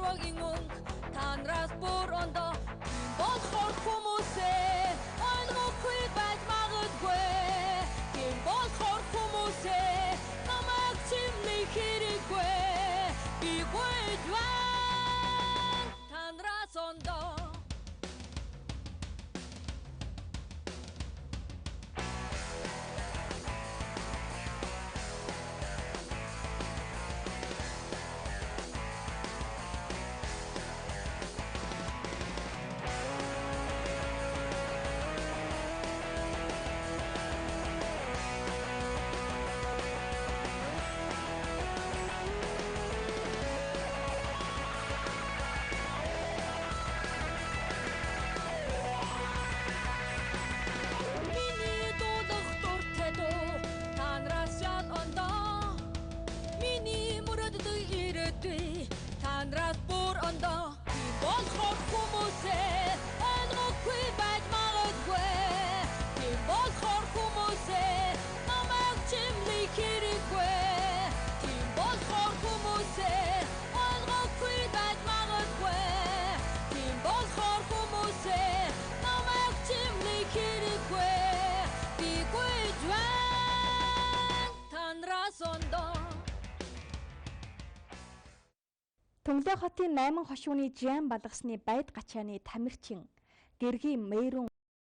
Альвагийн мөнгө танраас бүр ондоо болохоор хүмүүсээ ойлгохгүй байж магадгүй тийм болохоор хүмүүсээ намайг чимлэх хэрэггүй би гүйдвэн танраас ондоо танраас бүр ондоо болохоор хүмүүсээ ойлгохгүй байж магадгүй тийм болохоор хүмүүсээ намайг чимлэх хэрэггүй тийм болохоор хүмүүсээ ойлгохгүй байж магадгүй тийм болохоор хүмүүсээ намайг чимлэх хэрэггүй би гүйдвэн танраас ондоо Төмлөө хотын 8 хошууны жам балгасны байд гачааны тамирчин Гэргийн Мэрүүн